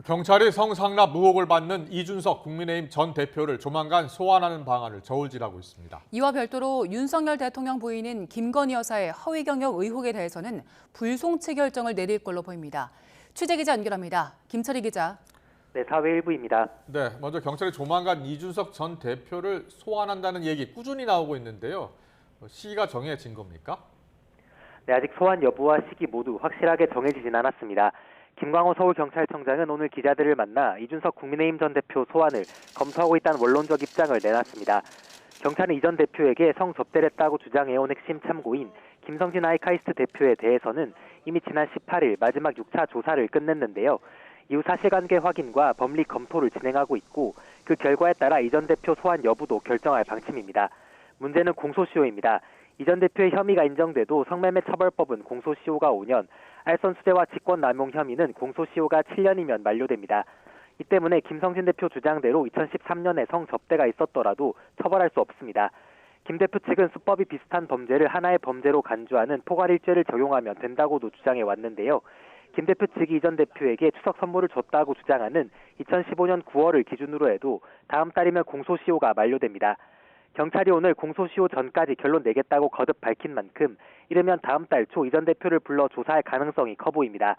경찰이 성상납 의혹을 받는 이준석 국민의힘 전 대표를 조만간 소환하는 방안을 저울질하고 있습니다. 이와 별도로 윤석열 대통령 부인인 김건희 여사의 허위 경력 의혹에 대해서는 불송치 결정을 내릴 걸로 보입니다. 취재 기자 연결합니다. 김철희 기자. 네, 사회 일부입니다. 네, 먼저 경찰이 조만간 이준석 전 대표를 소환한다는 얘기 꾸준히 나오고 있는데요. 시기가 정해진 겁니까? 네, 아직 소환 여부와 시기 모두 확실하게 정해지진 않았습니다. 김광호 서울경찰청장은 오늘 기자들을 만나 이준석 국민의힘 전 대표 소환을 검토하고 있다는 원론적 입장을 내놨습니다. 경찰은 이 전 대표에게 성접대를 했다고 주장해온 핵심 참고인 김성진 아이카이스트 대표에 대해서는 이미 지난 18일 마지막 6차 조사를 끝냈는데요. 이후 사실관계 확인과 법리 검토를 진행하고 있고 그 결과에 따라 이 전 대표 소환 여부도 결정할 방침입니다. 문제는 공소시효입니다. 이 전 대표의 혐의가 인정돼도 성매매 처벌법은 공소시효가 5년, 알선수재와 직권남용 혐의는 공소시효가 7년이면 만료됩니다. 이 때문에 김성진 대표 주장대로 2013년에 성접대가 있었더라도 처벌할 수 없습니다. 김 대표 측은 수법이 비슷한 범죄를 하나의 범죄로 간주하는 포괄일죄를 적용하면 된다고도 주장해 왔는데요. 김 대표 측이 이 전 대표에게 추석 선물을 줬다고 주장하는 2015년 9월을 기준으로 해도 다음 달이면 공소시효가 만료됩니다. 경찰이 오늘 공소시효 전까지 결론 내겠다고 거듭 밝힌 만큼 이르면 다음 달 초 이 전 대표를 불러 조사할 가능성이 커 보입니다.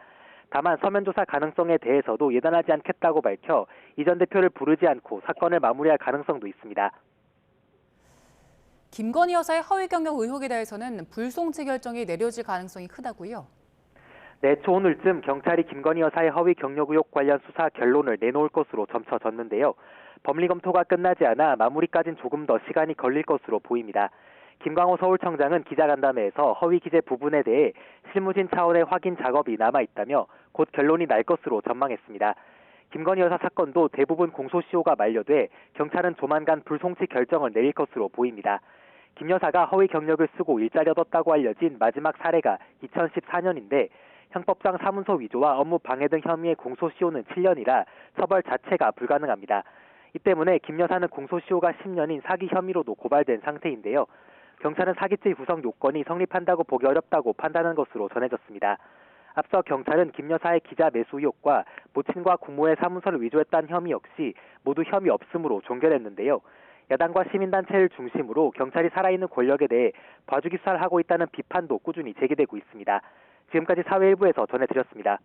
다만 서면 조사 가능성에 대해서도 예단하지 않겠다고 밝혀 이 전 대표를 부르지 않고 사건을 마무리할 가능성도 있습니다. 김건희 여사의 허위 경력 의혹에 대해서는 불송치 결정이 내려질 가능성이 크다고요? 네, 초 오늘쯤 경찰이 김건희 여사의 허위 경력 의혹 관련 수사 결론을 내놓을 것으로 점쳐졌는데요. 법리 검토가 끝나지 않아 마무리까진 조금 더 시간이 걸릴 것으로 보입니다. 김광호 서울청장은 기자간담회에서 허위 기재 부분에 대해 실무진 차원의 확인 작업이 남아있다며 곧 결론이 날 것으로 전망했습니다. 김건희 여사 사건도 대부분 공소시효가 만료돼 경찰은 조만간 불송치 결정을 내릴 것으로 보입니다. 김 여사가 허위 경력을 쓰고 일자리 얻었다고 알려진 마지막 사례가 2014년인데 형법상 사문서 위조와 업무 방해 등 혐의의 공소시효는 7년이라 처벌 자체가 불가능합니다. 이 때문에 김 여사는 공소시효가 10년인 사기 혐의로도 고발된 상태인데요. 경찰은 사기죄 구성 요건이 성립한다고 보기 어렵다고 판단한 것으로 전해졌습니다. 앞서 경찰은 김 여사의 기자 매수 의혹과 모친과 국모의 사문서를 위조했다는 혐의 역시 모두 혐의 없음으로 종결했는데요. 야당과 시민단체를 중심으로 경찰이 살아있는 권력에 대해 봐주기 수사를 하고 있다는 비판도 꾸준히 제기되고 있습니다. 지금까지 사회일부에서 전해드렸습니다.